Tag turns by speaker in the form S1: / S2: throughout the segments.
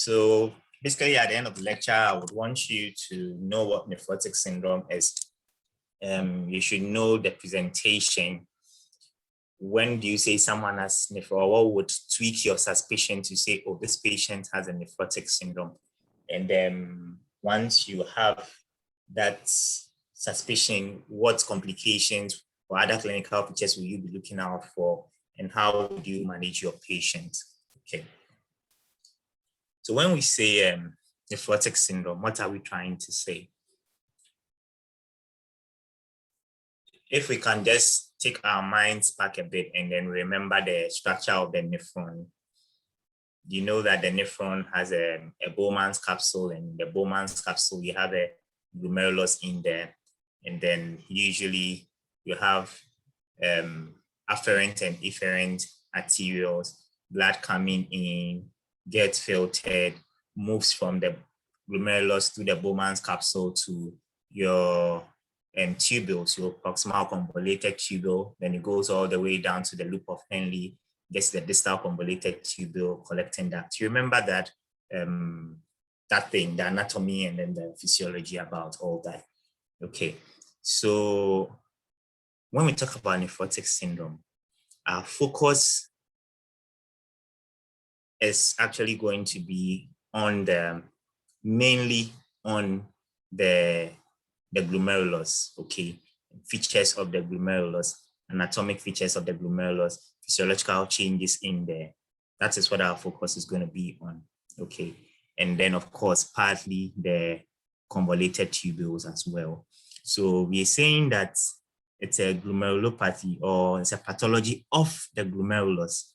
S1: So basically at the end of the lecture, I would want you to know what nephrotic syndrome is. You should know the presentation. When do you say someone has nephro, what would tweak your suspicion to say, oh, this patient has a nephrotic syndrome? And then once you have that suspicion, what complications or other clinical features will you be looking out for, and how do you manage your patient? Okay. So when we say nephrotic syndrome, what are we trying to say? If we can just take our minds back a bit and then remember the structure of the nephron, you know that the nephron has a Bowman's capsule, and in the Bowman's capsule, you have a glomerulus in there. And then usually you have afferent and efferent arterioles, blood coming in, gets filtered, moves from the glomerulus to the Bowman's capsule to your tubules, your proximal convoluted tubule. Then it goes all the way down to the loop of Henle, gets the distal convoluted tubule, collecting that. You remember that that thing, the anatomy and then the physiology about all that. Okay, so when we talk about nephrotic syndrome, our focus is actually going to be on mainly on the glomerulus, okay? Features of the glomerulus, anatomic features of the glomerulus, physiological changes in there. That is what our focus is going to be on, okay? And then, of course, partly the convoluted tubules as well. So we're saying that it's a glomerulopathy, or it's a pathology of the glomerulus.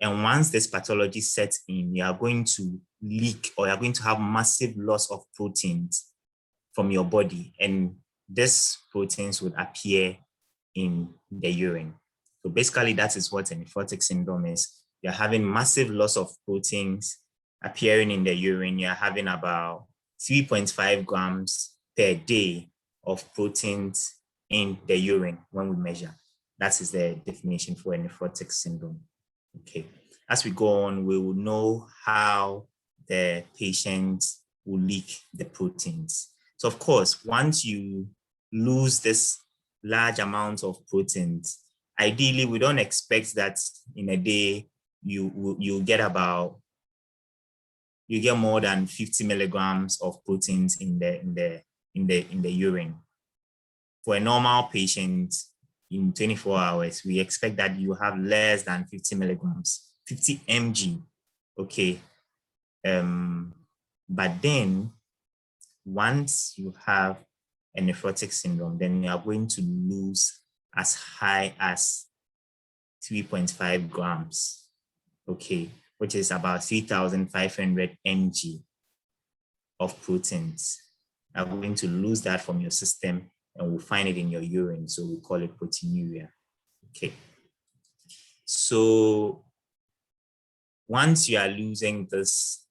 S1: And once this pathology sets in, you are going to leak, or you're going to have massive loss of proteins from your body. And these proteins would appear in the urine. So basically, that is what a nephrotic syndrome is. You're having massive loss of proteins appearing in the urine. You're having about 3.5 grams per day of proteins in the urine when we measure. That is the definition for a nephrotic syndrome. Okay. As we go on, we will know how the patient will leak the proteins. So of course, once you lose this large amount of proteins, ideally, we don't expect that in a day you get more than 50 milligrams of proteins in the urine. For a normal patient in 24 hours, we expect that you have less than 50 milligrams, 50 mg, okay? But then once you have a nephrotic syndrome, then you are going to lose as high as 3.5 grams, okay, which is about 3,500 mg of proteins. You are going to lose that from your system, and we'll find it in your urine, so we call it proteinuria, okay. So once you are losing this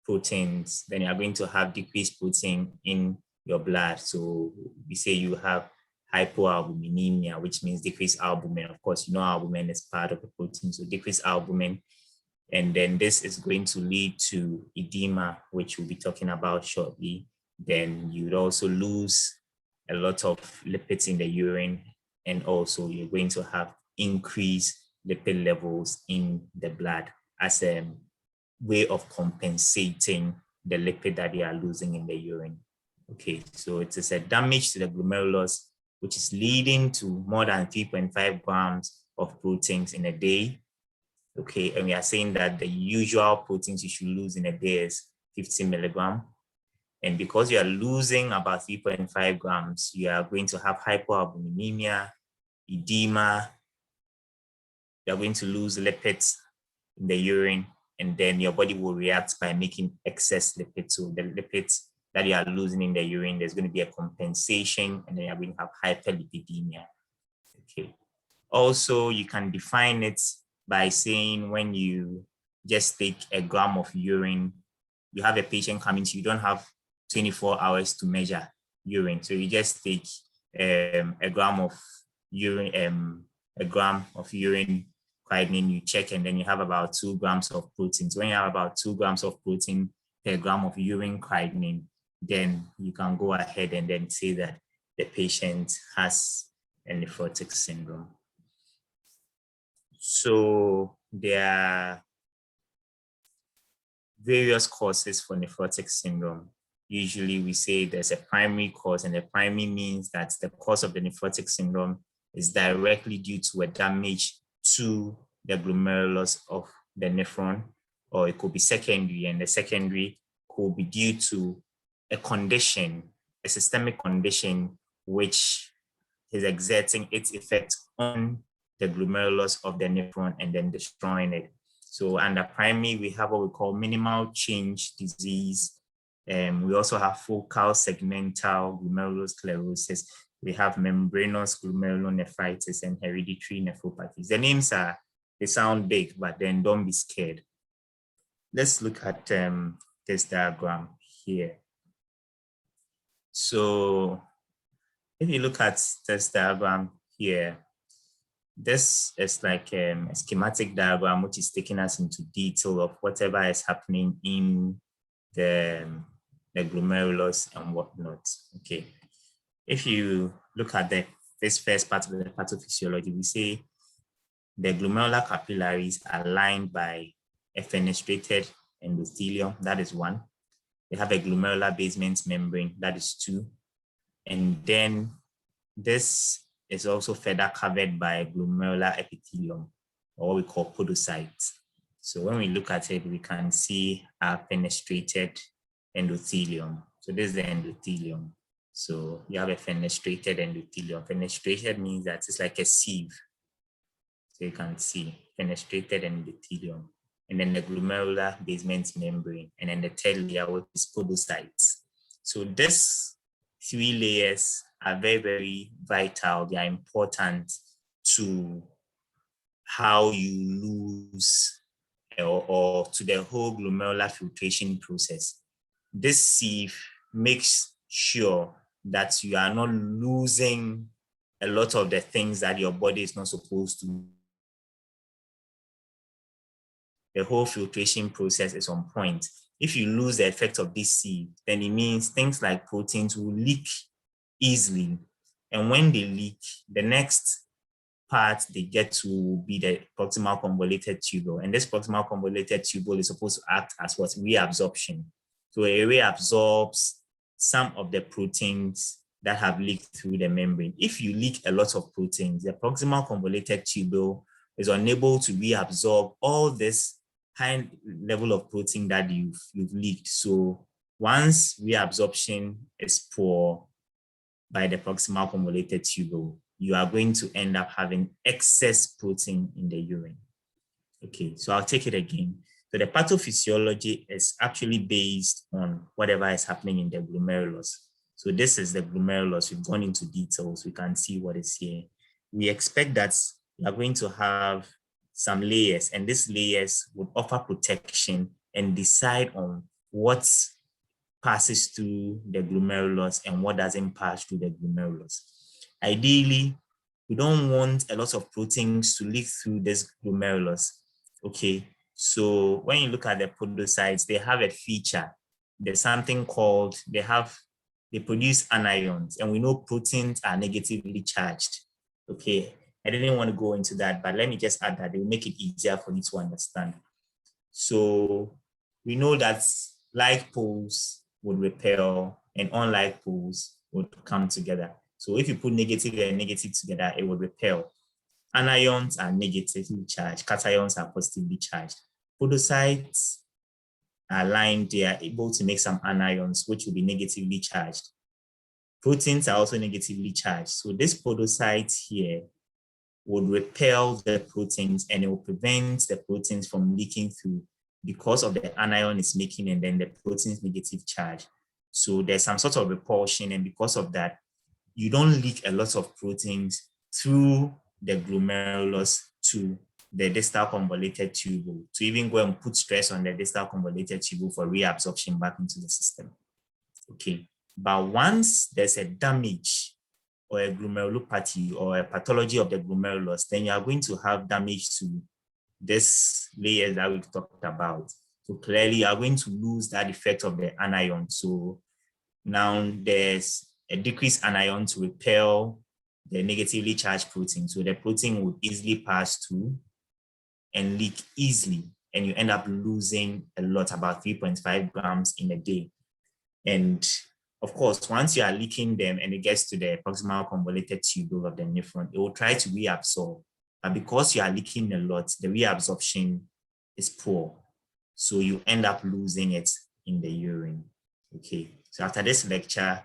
S1: proteins, then you are going to have decreased protein in your blood. So we say you have hypoalbuminemia, which means decreased albumin. Of course, you know albumin is part of the protein, so decreased albumin. And then this is going to lead to edema, which we'll be talking about shortly. Then you'd also lose a lot of lipids in the urine, and also you're going to have increased lipid levels in the blood as a way of compensating the lipid that they are losing in the urine. Okay, so it is a damage to the glomerulus, which is leading to more than 3.5 grams of proteins in a day. Okay, and we are saying that the usual proteins you should lose in a day is 50 milligrams. And because you are losing about 3.5 grams, you are going to have hypoalbuminemia, edema, you are going to lose lipids in the urine, and then your body will react by making excess lipids. So the lipids that you are losing in the urine, there's going to be a compensation, and then you're going to have hyperlipidemia. Okay. Also, you can define it by saying when you just take a gram of urine, you have a patient coming to you, don't have 24 hours to measure urine. So you just take a gram of urine creatinine, you check, and then you have about 2 grams of protein. So when you have about 2 grams of protein per gram of urine creatinine, then you can go ahead and then say that the patient has a nephrotic syndrome. So there are various causes for nephrotic syndrome. Usually we say there's a primary cause, and the primary means that the cause of the nephrotic syndrome is directly due to a damage to the glomerulus of the nephron, or it could be secondary, and the secondary could be due to a condition, a systemic condition, which is exerting its effect on the glomerulus of the nephron and then destroying it. So under primary, we have what we call minimal change disease. We also have focal segmental glomerulosclerosis. We have membranous glomerulonephritis and hereditary nephropathies. The names they sound big, but then don't be scared. Let's look at this diagram here. So if you look at this diagram here, this is like a schematic diagram which is taking us into detail of whatever is happening in the glomerulus and whatnot. Okay. If you look at this first part of the pathophysiology, we say the glomerular capillaries are lined by a fenestrated endothelium, that is 1. They have a glomerular basement membrane, that is 2. And then this is also further covered by glomerular epithelium, or what we call podocytes. So when we look at it, we can see a fenestrated endothelium. So this is the endothelium. So you have a fenestrated endothelium. Fenestrated means that it's like a sieve. So you can see fenestrated endothelium, and then the glomerular basement membrane, and then the third layer, which is podocytes. So this 3 layers are very, very vital. They are important to how you lose or to the whole glomerular filtration process. This sieve makes sure that you are not losing a lot of the things that your body is not supposed to. The whole filtration process is on point. If you lose the effect of this sieve, then it means things like proteins will leak easily. And when they leak, the next part they get to will be the proximal convoluted tubule. And this proximal convoluted tubule is supposed to act as what? Reabsorption. So it reabsorbs some of the proteins that have leaked through the membrane. If you leak a lot of proteins, the proximal convoluted tubule is unable to reabsorb all this high level of protein that you've leaked. So once reabsorption is poor by the proximal convoluted tubule, you are going to end up having excess protein in the urine. Okay, so I'll take it again. So the pathophysiology is actually based on whatever is happening in the glomerulus. So this is the glomerulus. We've gone into details. We can see what is here. We expect that we are going to have some layers, and these layers would offer protection and decide on what passes through the glomerulus and what doesn't pass through the glomerulus. Ideally, we don't want a lot of proteins to leak through this glomerulus. Okay, so when you look at the podocytes, they have a feature. There's something called, they produce anions, and we know proteins are negatively charged. Okay, I didn't want to go into that, but let me just add that it will make it easier for you to understand. So we know that like poles would repel and unlike poles would come together. So if you put negative and negative together, it would repel. Anions are negatively charged, cations are positively charged. Podocytes are lined, they are able to make some anions, which will be negatively charged. Proteins are also negatively charged. So this podocyte here would repel the proteins, and it will prevent the proteins from leaking through because of the anion it's making and then the protein's negative charge. So there's some sort of repulsion, and because of that, you don't leak a lot of proteins through the glomerulus to the distal convoluted tubule to even go and put stress on the distal convoluted tubule for reabsorption back into the system. Okay, but once there's a damage or a glomerulopathy or a pathology of the glomerulus, then you are going to have damage to this layers that we've talked about. So clearly, you are going to lose that effect of the anion. So now there's a decreased anion to repel the negatively charged protein. So the protein would easily pass through and leak easily, and you end up losing a lot, about 3.5 grams in a day. And of course, once you are leaking them and it gets to the proximal convoluted tubule of the nephron, it will try to reabsorb. But because you are leaking a lot, the reabsorption is poor. So you end up losing it in the urine. Okay. So after this lecture,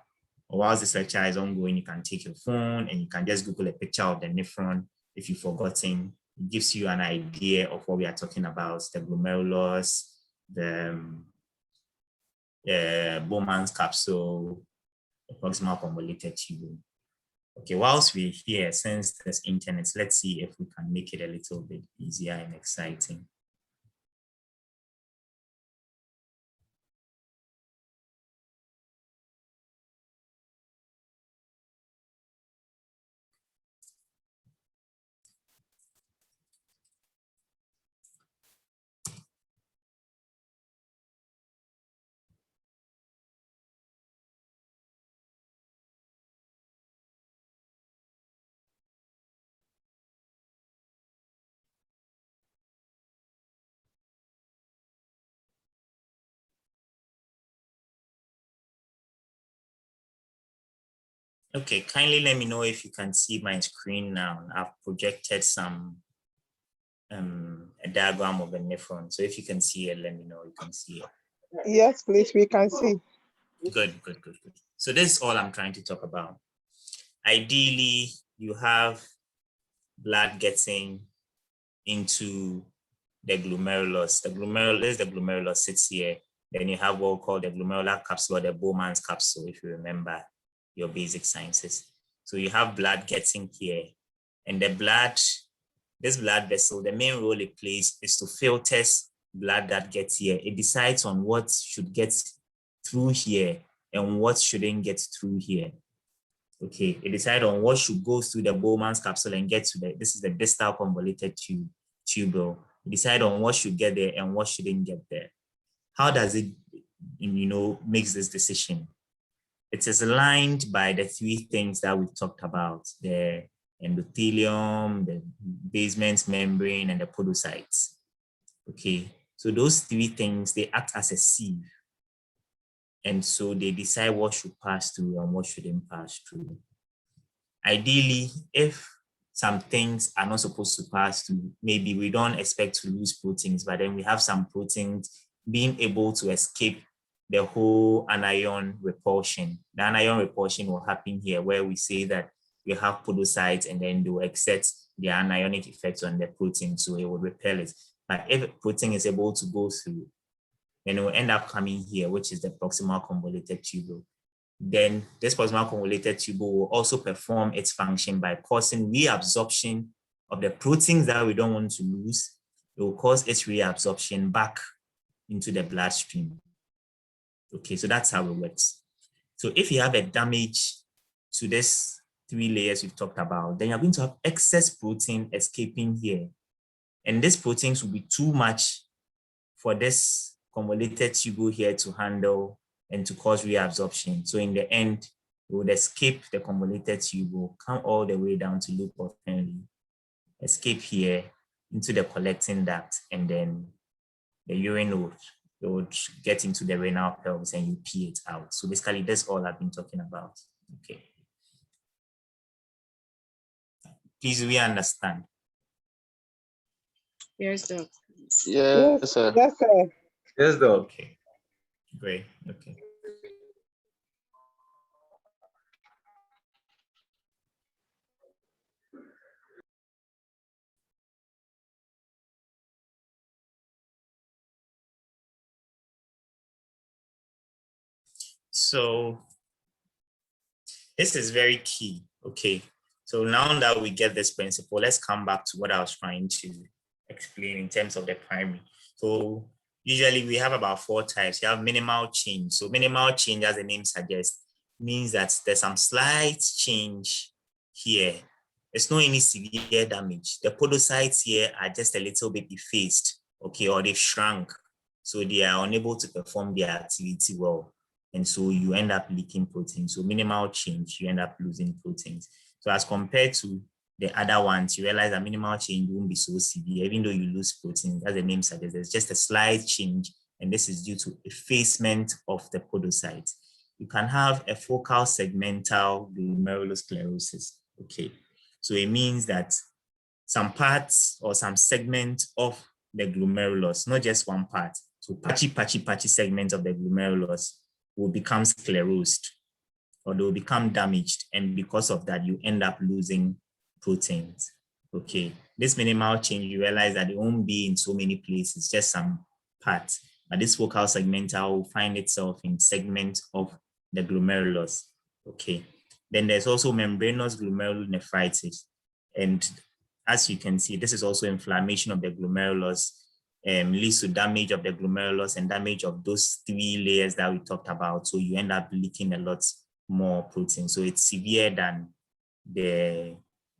S1: or whilst this lecture is ongoing, you can take your phone and you can just Google a picture of the nephron if you've forgotten. It gives you an idea of what we are talking about, the glomerulus, the Bowman's capsule, the proximal convoluted tubule. Okay, whilst we're here, since there's internet, let's see if we can make it a little bit easier and exciting. Okay, kindly let me know if you can see my screen now. I've projected a diagram of a nephron. So if you can see it, let me know you can see it.
S2: Yes, please, we can see.
S1: Good. So this is all I'm trying to talk about. Ideally, you have blood getting into the glomerulus. The glomerulus sits here. Then you have what we call the glomerular capsule, or the Bowman's capsule, if you remember your basic sciences. So you have blood getting here, and this blood vessel, the main role it plays is to filter blood that gets here. It decides on what should get through here and what shouldn't get through here. Okay, it decides on what should go through the Bowman's capsule and get to this is the distal convoluted tubule. It decides on what should get there and what shouldn't get there. How does it, makes this decision? It is aligned by the three things that we've talked about: the endothelium, the basement membrane, and the podocytes. Okay, so those three things, they act as a sieve. And so they decide what should pass through and what shouldn't pass through. Ideally, if some things are not supposed to pass through, maybe we don't expect to lose proteins, but then we have some proteins being able to escape the whole anion repulsion. The anion repulsion will happen here, where we say that we have podocytes and then they will exert the anionic effects on the protein, so it will repel it. But if a protein is able to go through, then it will end up coming here, which is the proximal convoluted tubule. Then this proximal convoluted tubule will also perform its function by causing reabsorption of the proteins that we don't want to lose. It will cause its reabsorption back into the bloodstream. Okay, so that's how it works. So if you have a damage to these three layers we've talked about, then you're going to have excess protein escaping here. And these proteins will be too much for this convoluted tubule here to handle and to cause reabsorption. So in the end, it would escape the convoluted tubule, come all the way down to loop of Henle, escape here into the collecting duct, and then the urine would get into the renal pelvis and you pee it out. So basically, that's all I've been talking about. Okay. Please, do we understand?
S3: Yes, Doc.
S2: Yes, sir. Yes, sir.
S1: Yes, Doc. Okay. Great. Okay. So this is very key. Okay. So now that we get this principle, let's come back to what I was trying to explain in terms of the primary. So usually we have about 4 types. You have minimal change. So minimal change, as the name suggests, means that there's some slight change here, there's no any severe damage. The podocytes here are just a little bit effaced, okay, or they've shrunk. So they are unable to perform their activity well. And so you end up leaking proteins. So minimal change, you end up losing proteins. So as compared to the other ones, you realize that minimal change won't be so severe, even though you lose protein, as the name suggests, there's just a slight change, and this is due to effacement of the podocytes. You can have a focal segmental glomerulosclerosis, okay? So it means that some parts or some segment of the glomerulus, not just one part, so patchy segment of the glomerulus will become sclerosed, or they will become damaged, and because of that, you end up losing proteins. Okay, this minimal change, you realize that it won't be in so many places, just some parts, but this focal segmental will find itself in segments of the glomerulus. Okay, then there's also membranous glomerulonephritis, and as you can see, this is also inflammation of the glomerulus, leads to damage of the glomerulus and damage of those 3 layers that we talked about. So you end up leaking a lot more protein. So it's severe than the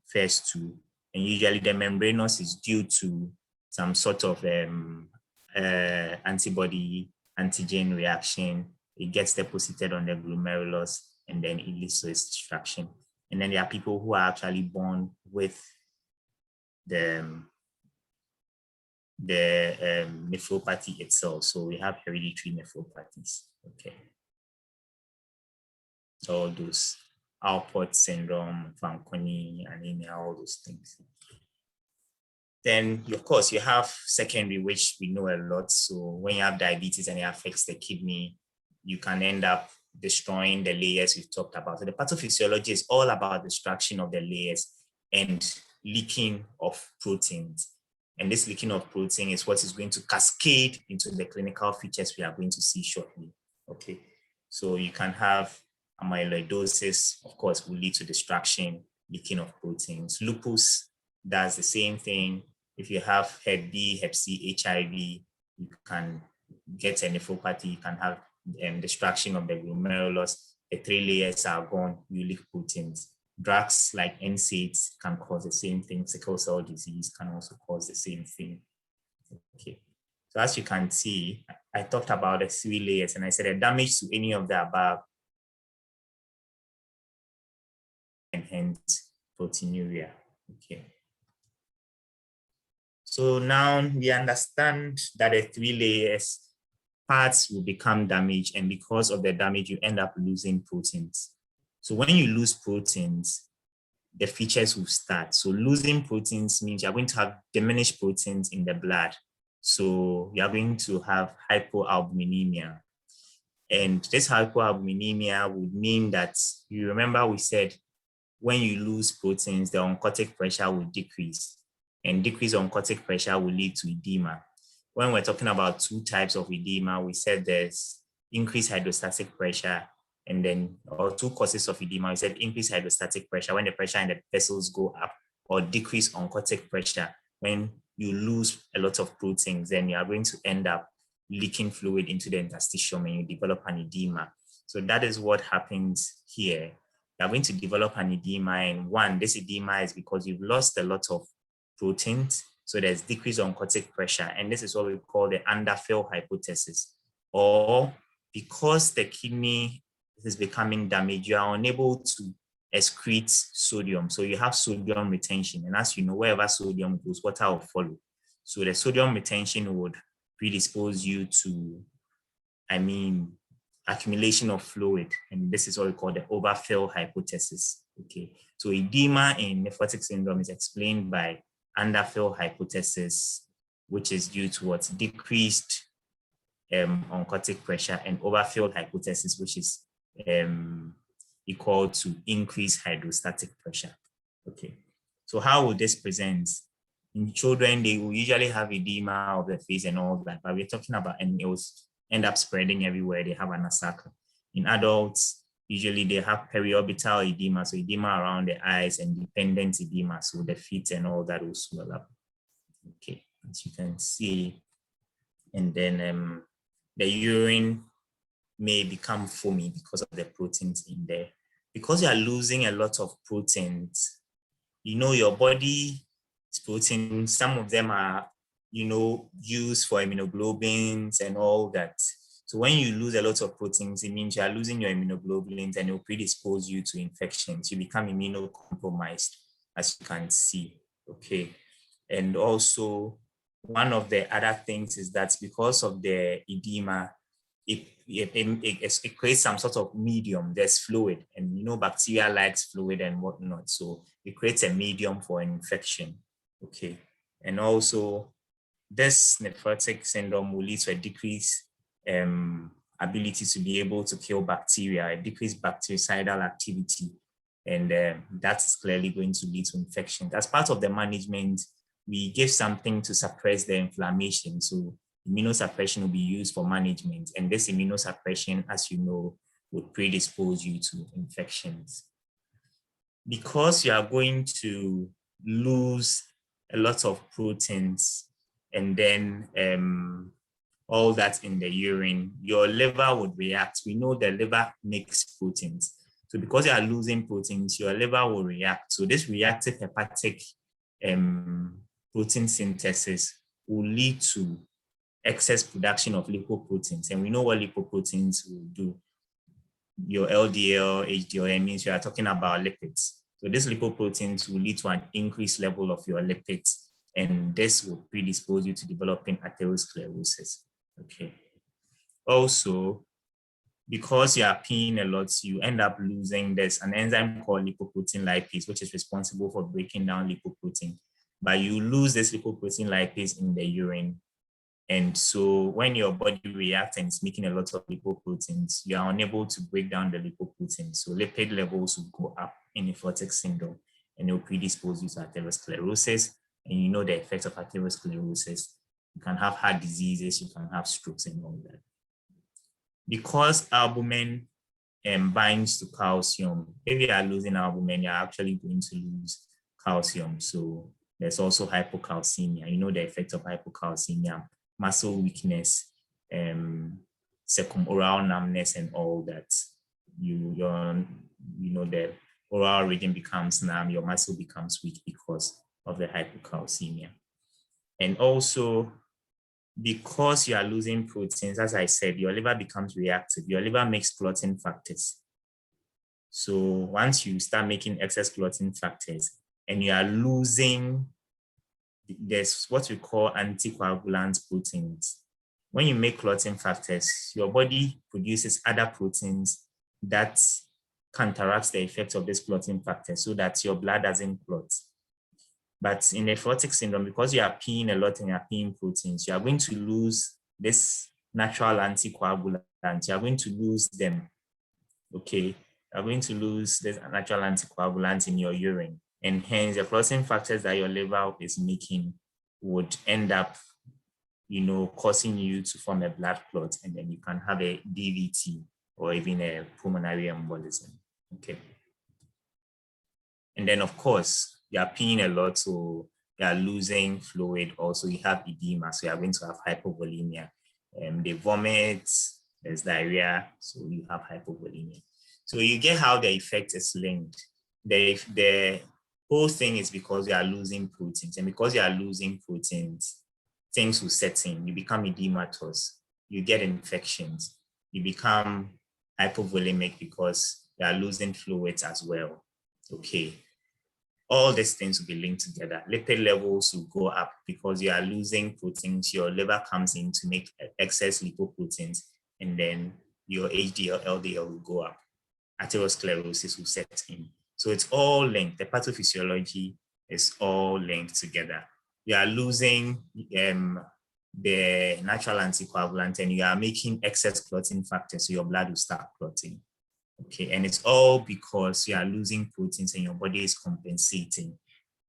S1: first 2. And usually the membranous is due to some sort of antibody antigen reaction. It gets deposited on the glomerulus and then it leads to its destruction. And then there are people who are actually born with the nephropathy itself. So we have hereditary nephropathies. Okay. All those Alport syndrome, Fanconi, anemia, all those things. Then, of course, you have secondary, which we know a lot. So when you have diabetes and it affects the kidney, you can end up destroying the layers we've talked about. So the pathophysiology is all about destruction of the layers and leaking of proteins. And this leaking of protein is what is going to cascade into the clinical features we are going to see shortly. Okay, so you can have amyloidosis, of course, will lead to destruction, leaking of proteins. Lupus does the same thing. If you have Hep B, Hep C, HIV, you can get a nephropathy, you can have destruction of the glomerulus. The 3 layers are gone, you leak proteins. Drugs like NSAIDs can cause the same thing. Sickle cell disease can also cause the same thing. Okay. So as you can see, I talked about the 3 layers and I said the damage to any of the above and hence proteinuria. Okay. So now we understand that the 3 layers, parts will become damaged, and because of the damage, you end up losing proteins. So when you lose proteins, the features will start. So losing proteins means you're going to have diminished proteins in the blood. So you're going to have hypoalbuminemia. And this hypoalbuminemia would mean that, you remember we said, when you lose proteins, the oncotic pressure will decrease, and decreased oncotic pressure will lead to edema. When we're talking about 2 types of edema, we said there's increased hydrostatic pressure, and then, or 2 causes of edema. We said increased hydrostatic pressure when the pressure in the vessels go up, or decreased oncotic pressure when you lose a lot of proteins. Then you are going to end up leaking fluid into the interstitium and you develop an edema. So that is what happens here. You're going to develop an edema, and this edema is because you've lost a lot of proteins. So there's decreased oncotic pressure, and this is what we call the underfill hypothesis. Or because the kidney is becoming damaged, you are unable to excrete sodium. So you have sodium retention, and as you know, wherever sodium goes, water will follow. So the sodium retention would predispose you to, accumulation of fluid, and this is what we call the overfill hypothesis. Okay, so edema in nephrotic syndrome is explained by underfill hypothesis, which is due to what's decreased oncotic pressure, and overfill hypothesis, which is equal to increased hydrostatic pressure. Okay, so how would this present? In children, they will usually have edema of the face and all that, but we're talking about, and it will end up spreading everywhere. They have an asaka. In adults, usually they have periorbital edema, so edema around the eyes, and dependent edema, so the feet and all that will swell up. Okay, as you can see, and then the urine may become foamy because of the proteins in there. Because you are losing a lot of proteins, your body's proteins, some of them are, used for immunoglobulins and all that. So when you lose a lot of proteins, it means you are losing your immunoglobulins and it will predispose you to infections. You become immunocompromised, as you can see. Okay. And also, one of the other things is that because of the edema, it creates some sort of medium. There's fluid, and bacteria likes fluid and whatnot. So it creates a medium for an infection. Okay. And also, this nephrotic syndrome will lead to a decreased ability to be able to kill bacteria, a decreased bactericidal activity. And that is clearly going to lead to infection. As part of the management, we give something to suppress the inflammation. So immunosuppression will be used for management. And this immunosuppression, as you know, would predispose you to infections. Because you are going to lose a lot of proteins and then all that in the urine, your liver would react. We know the liver makes proteins. So because you are losing proteins, your liver will react. So this reactive hepatic protein synthesis will lead to excess production of lipoproteins. And we know what lipoproteins will do. Your LDL, HDL, means you are talking about lipids. So these lipoproteins will lead to an increased level of your lipids, and this will predispose you to developing atherosclerosis. Okay. Also, because you are peeing a lot, you end up losing an enzyme called lipoprotein lipase, which is responsible for breaking down lipoprotein. But you lose this lipoprotein lipase in the urine. And so when your body reacts and it's making a lot of lipoproteins, you are unable to break down the lipoproteins. So lipid levels will go up in nephrotic syndrome, and it will predispose you to atherosclerosis. And you know the effects of atherosclerosis. You can have heart diseases, you can have strokes and all that. Because albumin binds to calcium, if you are losing albumin, you're actually going to lose calcium. So there's also hypocalcemia. You know the effect of hypocalcemia, muscle weakness, circumoral numbness, and all that. The oral region becomes numb, your muscle becomes weak because of the hypocalcemia. And also, because you are losing proteins, as I said, your liver becomes reactive. Your liver makes clotting factors. So once you start making excess clotting factors and you are losing, there's what we call anticoagulant proteins. When you make clotting factors, your body produces other proteins that counteracts the effect of this clotting factor so that your blood doesn't clot. But in nephrotic syndrome, because you are peeing a lot and you are peeing proteins, you are going to lose this natural anticoagulant. You are going to lose them. Okay, you are going to lose this natural anticoagulant in your urine. And hence, the clotting factors that your liver is making would end up, causing you to form a blood clot, and then you can have a DVT or even a pulmonary embolism. Okay. And then, of course, you are peeing a lot, so you are losing fluid. Also, you have edema, so you are going to have hypovolemia. They vomit, there's diarrhea, so you have hypovolemia. So you get how the effect is linked. The whole thing is because you are losing proteins, and because you are losing proteins, things will set in. You become edematous, you get infections, you become hypovolemic because you are losing fluids as well. Okay. All these things will be linked together. Lipid levels will go up because you are losing proteins. Your liver comes in to make excess lipoproteins, and then your HDL, LDL will go up. Atherosclerosis will set in. So it's all linked. The pathophysiology is all linked together. You are losing the natural anticoagulant, and you are making excess clotting factors, so your blood will start clotting. Okay, and it's all because you are losing proteins and your body is compensating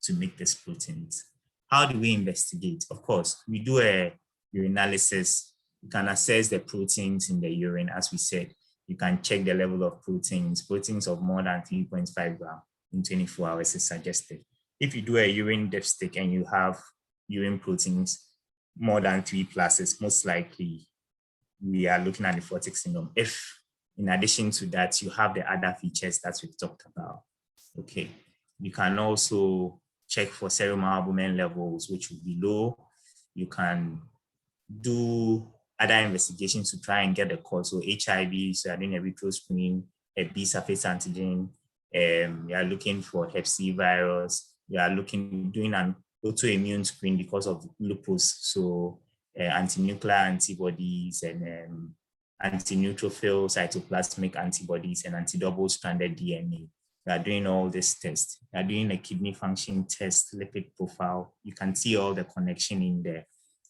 S1: to make these proteins. How do we investigate? Of course, we do a urinalysis. You can assess the proteins in the urine, as we said. You can check the level of proteins. Proteins of more than 3.5 grams in 24 hours is suggested. If you do a urine dipstick and you have urine proteins more than 3+, it's most likely we are looking at nephrotic syndrome. If in addition to that, you have the other features that we've talked about. Okay. You can also check for serum albumin levels, which will be low. You can do other investigations to try and get the cause. So HIV, so you're doing a retro screen, a B surface antigen, you are looking for Hep C virus, you are doing an autoimmune screen because of lupus. So anti-nuclear antibodies and anti-neutrophil cytoplasmic antibodies and anti-double-stranded DNA. We are doing all this tests. We are doing a kidney function test, lipid profile. You can see all the connection in there.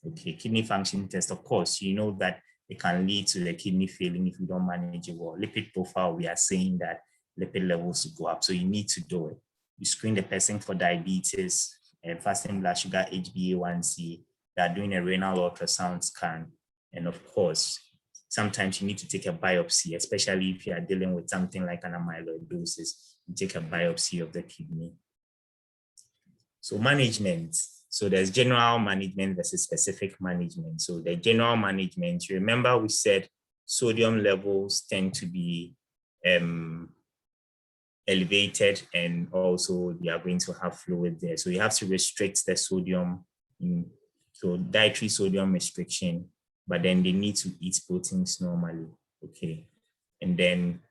S1: Okay, kidney function test, of course, you know that it can lead to the kidney failing if you don't manage it well. Lipid profile, we are saying that lipid levels go up, so you need to do it. You screen the person for diabetes, fasting blood sugar, HbA1c. They are doing a renal ultrasound scan, and of course, sometimes you need to take a biopsy, especially if you are dealing with something like an amyloidosis. You take a biopsy of the kidney. So management. So there's general management versus specific management. So the general management, you remember we said sodium levels tend to be elevated, and also they are going to have fluid there. So you have to restrict the sodium, so dietary sodium restriction, but then they need to eat proteins normally, okay? And then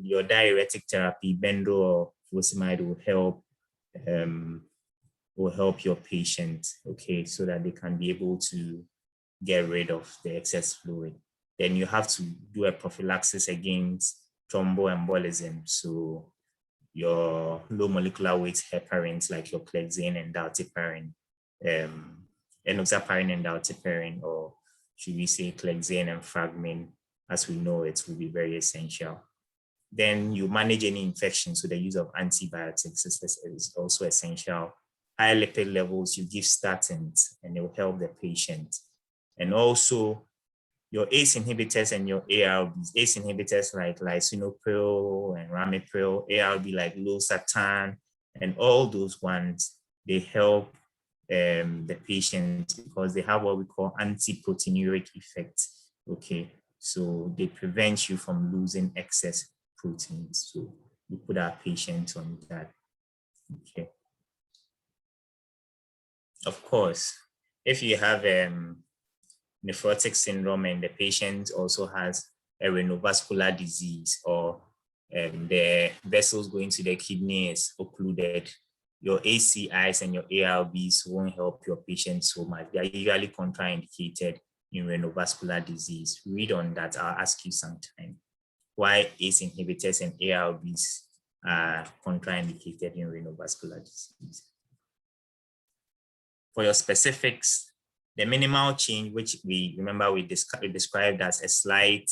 S1: your diuretic therapy, bendo or furosemide will help your patient, okay, so that they can be able to get rid of the excess fluid. Then you have to do a prophylaxis against thromboembolism. So your low molecular weight heparins like your clexane and dalteparin, enoxaparin and dalteparin, or should we say clexane and fragmin, as we know it, will be very essential. Then you manage any infection, so the use of antibiotics is also essential. High lipid levels, you give statins, and it will help the patient. And also your ACE inhibitors and your ARBs. ACE inhibitors like lisinopril and ramipril, ARB like losartan, and all those ones, they help the patient because they have what we call anti-proteinuric effect. Okay, so they prevent you from losing excess proteins. So we put our patients on that. Okay. Of course, if you have nephrotic syndrome and the patient also has a renovascular disease, or the vessels going to the kidney is occluded, your ACIs and your ARBs won't help your patient so much. They are usually contraindicated in renovascular disease. Read on that. I'll ask you sometime why ACE inhibitors and ARBs are contraindicated in renovascular disease. For your specifics, the minimal change, which we remember we described as a slight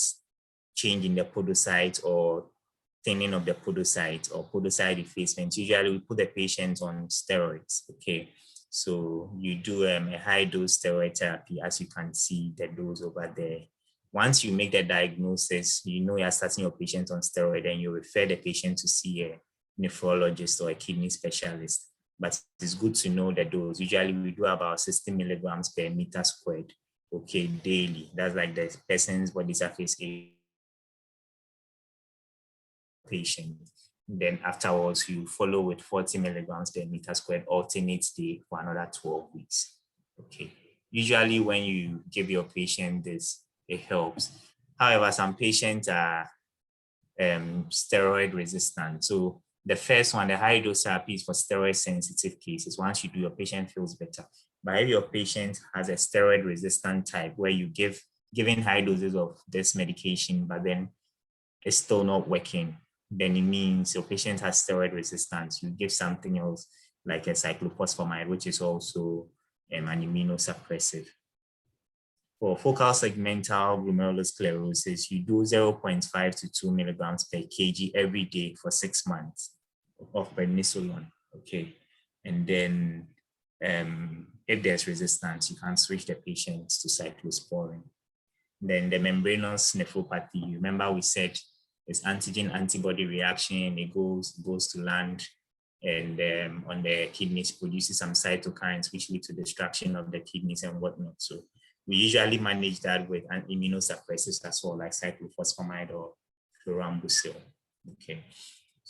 S1: change in the podocyte or thinning of the podocyte or podocyte effacement, usually we put the patient on steroids, okay? So you do a high dose steroid therapy, as you can see the dose over there. Once you make the diagnosis, you know you're starting your patient on steroid, and you refer the patient to see a nephrologist or a kidney specialist. But it's good to know the dose. Usually we do about 60 milligrams per meter squared, okay, daily. That's like the person's body surface area patient. Then afterwards, you follow with 40 milligrams per meter squared alternate day for another 12 weeks. Okay. Usually when you give your patient this, it helps. However, some patients are steroid resistant. So the first one, the high dose therapy, is for steroid sensitive cases. Once you do, your patient feels better. But if your patient has a steroid resistant type where you giving high doses of this medication, but then it's still not working, then it means your patient has steroid resistance. You give something else like a cyclophosphamide, which is also an immunosuppressive. For focal segmental glomerulosclerosis, you do 0.5 to 2 milligrams per kg every day for 6 months of prednisolone, okay? And then if there's resistance, you can switch the patient to cyclosporin. Then the membranous nephropathy, remember we said it's antigen-antibody reaction, it goes to land and on the kidneys, produces some cytokines which lead to destruction of the kidneys and whatnot. So we usually manage that with an immunosuppressants as well, like cyclophosphamide or chlorambucil. Okay.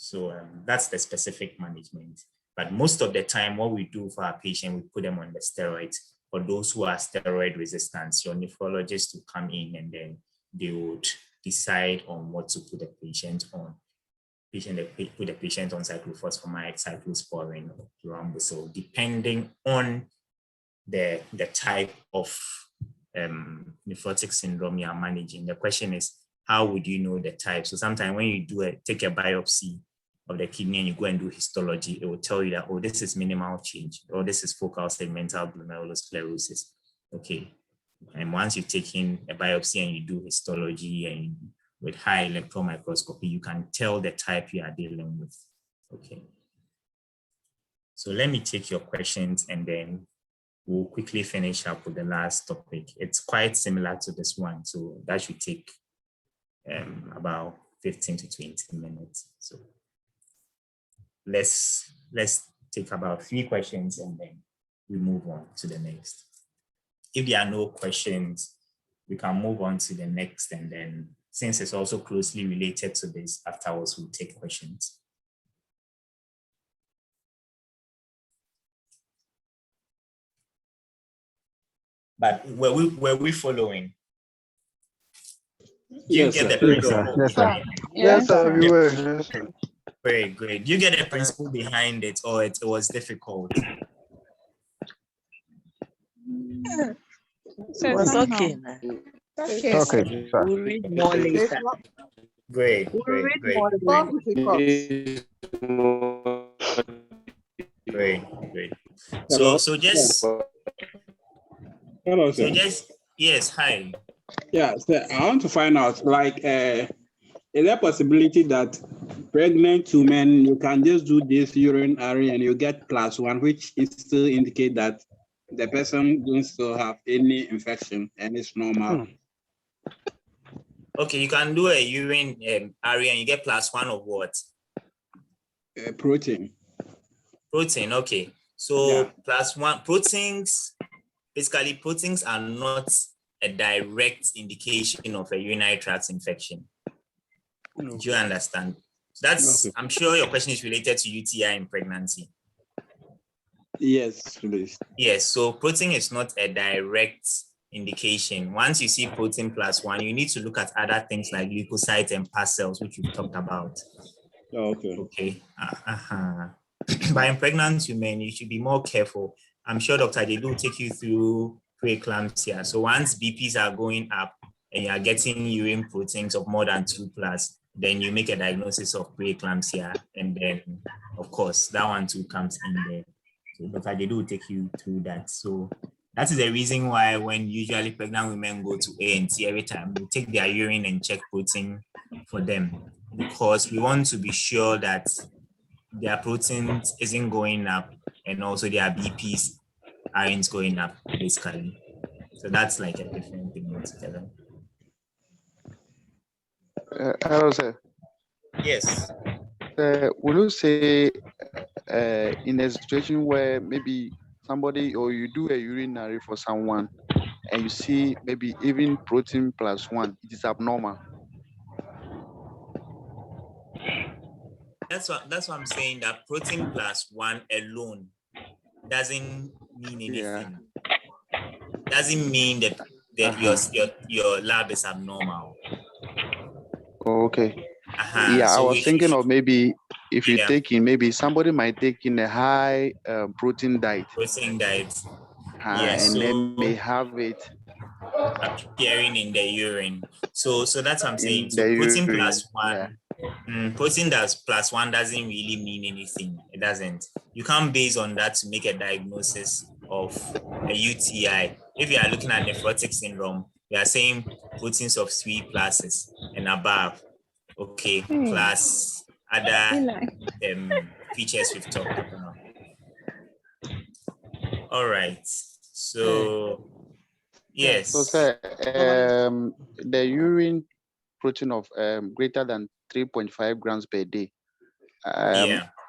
S1: So that's the specific management. But most of the time, what we do for our patient, we put them on the steroids. For those who are steroid resistant, your nephrologist will come in and then they would decide on what to put the patient on. Put the patient on cyclophosphamide, cyclosporin, or chlorambucil, depending on the type of nephrotic syndrome you are managing. The question is, how would you know the type? So sometimes when you take a biopsy of the kidney and you go and do histology, it will tell you that, oh, this is minimal change, or this is focal segmental glomerulosclerosis. Okay. And once you've taken a biopsy and you do histology and with high electron microscopy, you can tell the type you are dealing with. Okay. So let me take your questions and then we'll quickly finish up with the last topic. It's quite similar to this one, so that should take about 15 to 20 minutes. So let's take about 3 questions and then we move on to the next. If there are no questions, we can move on to the next, and then since it's also closely related to this, afterwards we'll take questions. But were we following?
S3: Yes,
S1: you get
S3: sir.
S1: the
S3: Yes, sir.
S1: principle
S3: Yes, sir.
S1: behind it?
S2: Yes, sir. We were. Yes, sir.
S1: Great, great. Do you get the principle behind it, or it was difficult?
S4: So it's okay.
S2: Okay.
S3: Okay, sir.
S4: We'll read more later.
S2: It's not
S1: Great,
S4: We'll
S1: great,
S4: read
S1: great,
S4: more
S2: not
S4: later.
S2: difficult.
S1: great, great.
S3: Hello?
S1: So just
S3: Hello,
S1: so
S3: sir.
S1: just yes, hi.
S3: Yeah, sir, I want to find out, like, is there a possibility that pregnant women, you can just do this urinary and you get +1, which is still indicate that the person don't still have any infection and it's normal?
S1: Okay, you can do a urine area and you get +1 of what?
S3: Protein.
S1: Protein, okay. So +1 proteins, basically proteins are not a direct indication of a urinary tract infection. Do you understand? That's
S3: Okay.
S1: I'm sure your question is related to UTI in pregnancy.
S3: Yes, please.
S1: Yes, so protein is not a direct indication. Once you see protein +1, you need to look at other things like leukocytes and past cells, which we've talked about.
S3: Okay.
S1: Okay. But in pregnant women, you should be more careful. I'm sure Dr. Adedu will take you through preeclampsia. So once BPs are going up and you are getting urine proteins of more than 2+, then you make a diagnosis of preeclampsia, and then of course that one too comes in there. So Dr. Adedu will take you through that. So that is the reason why when usually pregnant women go to A&T every time, we take their urine and check protein for them, because we want to be sure that their proteins isn't going up and also their BPs aren't going up, basically. So that's like a different thing altogether.
S2: Hello, sir.
S1: Yes.
S2: Will you say in a situation where maybe somebody or you do a urinary for someone and you see maybe even protein +1, it is abnormal?
S1: That's what I'm saying, that protein +1 alone doesn't mean anything. Doesn't mean that your lab is abnormal.
S2: Okay. Yeah,
S1: So
S2: I was thinking of maybe if you take in, maybe somebody might take in a high protein diet.
S1: Protein diet.
S2: And
S1: so
S2: then may have it
S1: appearing in the urine. So that's what I'm saying. So protein +1, protein that's +1 doesn't really mean anything. It doesn't. You can't base on that to make a diagnosis of a UTI. If you are looking at nephrotic syndrome, we are saying proteins of 3+ and above. Okay, plus other features we've talked about. All right. So yes.
S2: So sir, the urine protein of greater than 3.5 grams per day.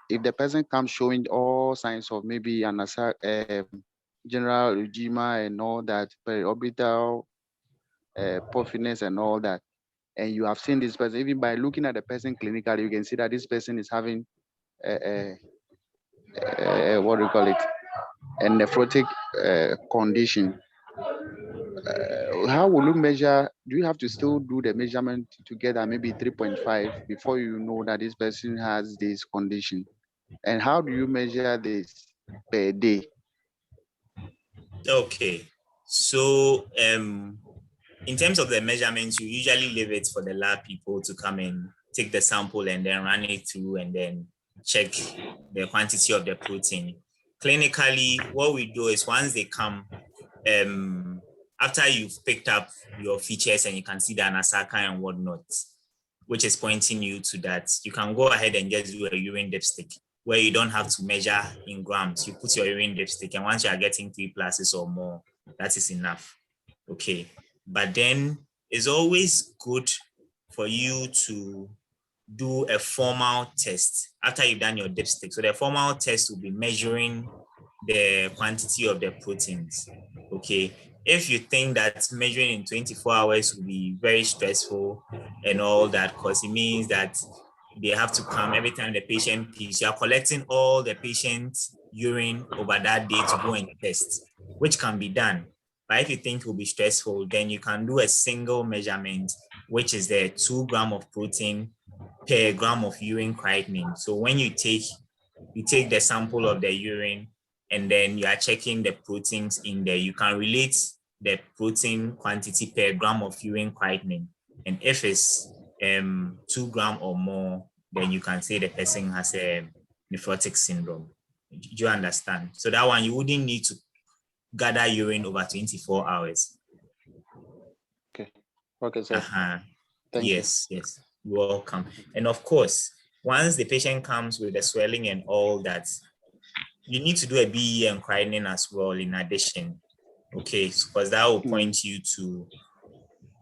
S2: If the person comes showing all signs of maybe an general edema and all that, periorbital puffiness and all that, and you have seen this person, even by looking at the person clinically, you can see that this person is having what do you call it, a nephrotic condition. How will you measure? Do you have to still do the measurement together, maybe 3.5, before you know that this person has this condition? And how do you measure this per day?
S1: Okay, so in terms of the measurements, you usually leave it for the lab people to come and take the sample and then run it through and then check the quantity of the protein. Clinically, what we do is once they come, after you've picked up your features and you can see the anasaka and whatnot, which is pointing you to that, you can go ahead and just do a urine dipstick where you don't have to measure in grams. You put your urine dipstick, and once you are getting 3 classes or more, that is enough. Okay. But then it's always good for you to do a formal test after you've done your dipstick. So the formal test will be measuring the quantity of the proteins. Okay. If you think that measuring in 24 hours will be very stressful and all that, because it means that they have to come every time the patient pees, you are collecting all the patient's urine over that day to go and test, which can be done. But if you think it will be stressful, then you can do a single measurement, which is the 2 grams of protein per gram of urine creatinine. So when you take the sample of the urine and then you are checking the proteins in there, you can relate the protein quantity per gram of urine creatinine. And if it's 2 grams or more, then you can say the person has a nephrotic syndrome. Do you understand? So that one, you wouldn't need to gather urine over 24 hours.
S2: Okay, sir.
S1: Yes, you're welcome. And of course, once the patient comes with the swelling and all that, you need to do a BE and creatinine as well in addition. Okay, because that will point you to,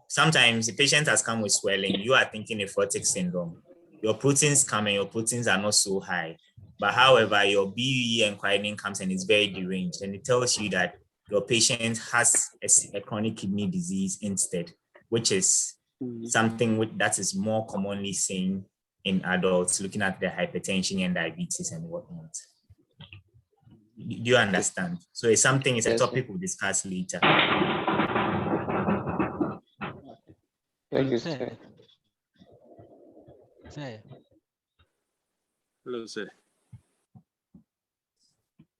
S1: sometimes the patient has come with swelling, you are thinking nephrotic syndrome. Your proteins come and your proteins are not so high. But however, your BE and creatinine comes and it's very deranged, and it tells you that your patient has a chronic kidney disease instead, which is something that is more commonly seen in adults looking at the hypertension and diabetes and whatnot. Do you understand? So it's something, it's a topic we'll discuss later.
S2: Thank you, sir.
S5: Hello, sir.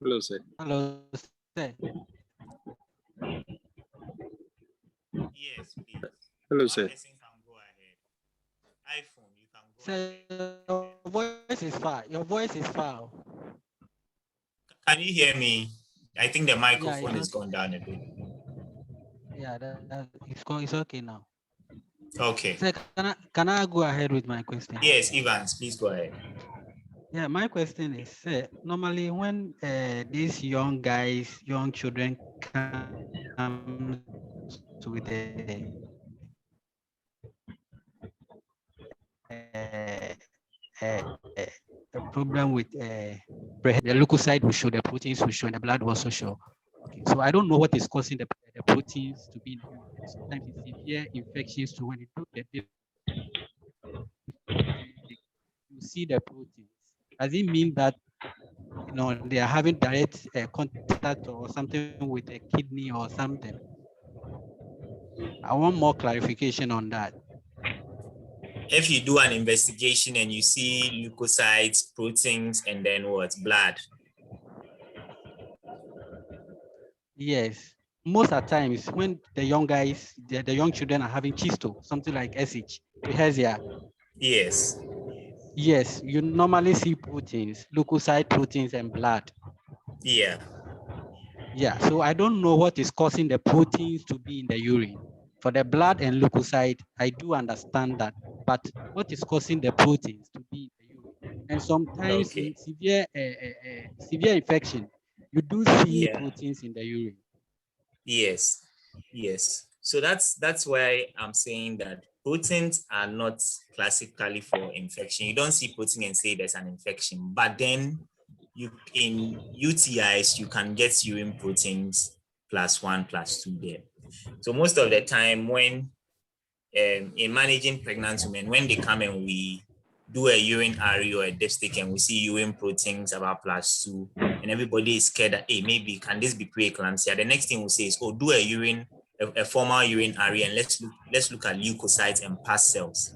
S5: Hello, sir.
S6: Hello, sir.
S1: Yes, please.
S5: Hello, sir.
S1: Can go ahead. iPhone, you can go
S6: Sir, your voice is far. Your voice is far.
S1: Can you hear me? I think the microphone is gone down a bit.
S6: Yeah, it's okay now.
S1: Okay.
S6: Sir, can I go ahead with my question?
S1: Yes, Evans, please go ahead.
S6: Yeah, my question is, sir, normally when these young children come with a problem with the leukocyte will show, the proteins will show, and the blood will also show. Okay, so I don't know what is causing the proteins to be in the urine. Sometimes it's severe infections. So when you do the you see the proteins. Does it mean that they are having direct contact or something with the kidney or something? I want more clarification on that.
S1: If you do an investigation and you see leukocytes, proteins, and then what? Blood.
S6: Yes. Most of the times when the young guys, the young children are having cysto, something like SH, prehesia.
S1: Yes.
S6: Yes, you normally see proteins, leukocyte proteins and blood.
S1: Yeah.
S6: Yeah, so I don't know what is causing the proteins to be in the urine. For the blood and leukocyte, I do understand that, but what is causing the proteins to be in the urine? And sometimes in severe infection, you do see proteins in the urine.
S1: Yes. So that's why I'm saying that proteins are not classically for infection. You don't see protein and say there's an infection, but then in UTIs, you can get urine proteins +1, +2 there. So most of the time when in managing pregnant women, when they come and we do a urine RE or a dipstick and we see urine proteins about +2, and everybody is scared that, hey, maybe can this be preeclampsia? The next thing we'll say is, oh, do a formal urine RE and let's look at leukocytes and past cells.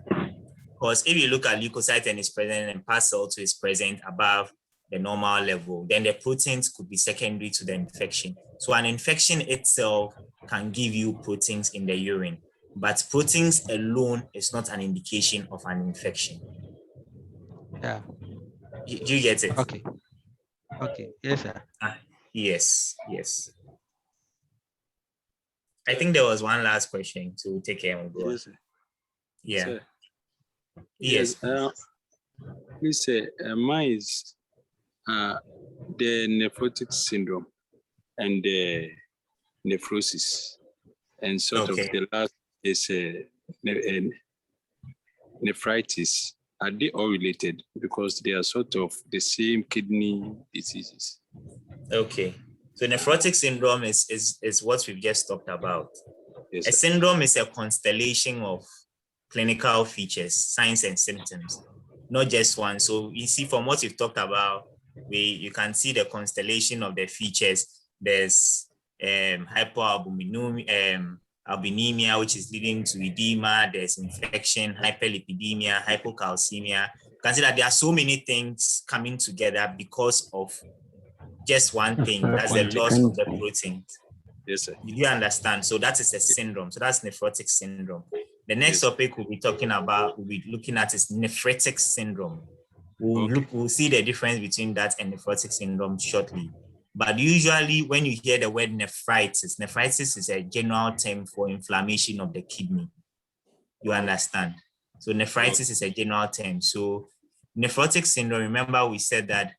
S1: Because if you look at leukocytes and it's present and past cells is present above the normal level, then the proteins could be secondary to the infection. So an infection itself can give you proteins in the urine, but proteins alone is not an indication of an infection.
S6: Yeah.
S1: You get it?
S6: Okay. Okay. Yes, sir.
S1: Yes. I think there was one last question, so we'll take care and we'll go.
S5: Yes, sir.
S1: Yeah.
S5: Sir.
S1: Yes.
S5: Please say, mine is the nephrotic syndrome and the nephrosis, and sort of the last is nephritis. Are they all related? Because they are sort of the same kidney diseases.
S1: Okay. So nephrotic syndrome is what we've just talked about.
S5: Yes,
S1: a syndrome is a constellation of clinical features, signs and symptoms, not just one. So you see from what we've talked about, you can see the constellation of the features. There's hypoalbuminemia, which is leading to edema. There's infection, hyperlipidemia, hypocalcemia. You can see that there are so many things coming together because of just one thing. That's the loss of the protein.
S5: Yes, sir.
S1: Do you understand? So that is a syndrome. So that's nephrotic syndrome. The next topic we'll be looking at is nephritic syndrome. We'll see the difference between that and nephrotic syndrome shortly. But usually when you hear the word nephritis is a general term for inflammation of the kidney. You understand? So nephritis is a general term. So nephrotic syndrome, remember we said that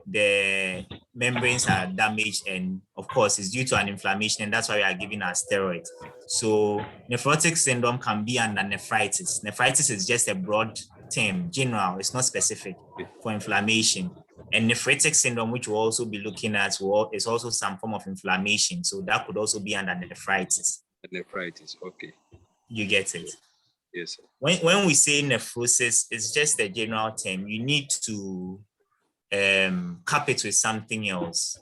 S1: the membranes are damaged, and of course it's due to an inflammation, and that's why we are giving our steroids. So nephrotic syndrome can be under nephritis. Nephritis is just a broad term, general, it's not specific for inflammation. And nephritic syndrome, which we'll also be looking at, is also some form of inflammation. So that could also be under nephritis.
S5: Nephritis, okay.
S1: You get it?
S5: Yes, sir.
S1: When we say nephrosis, it's just a general term. You need to cap it with something else.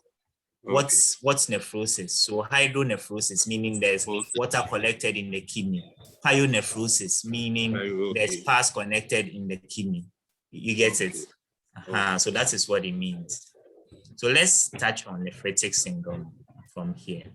S1: Okay. What's nephrosis? So hydronephrosis, meaning there's water collected in the kidney. Pyonephrosis, meaning there's pus connected in the kidney. You get it? So that is what it means. So let's touch on nephritic syndrome from here.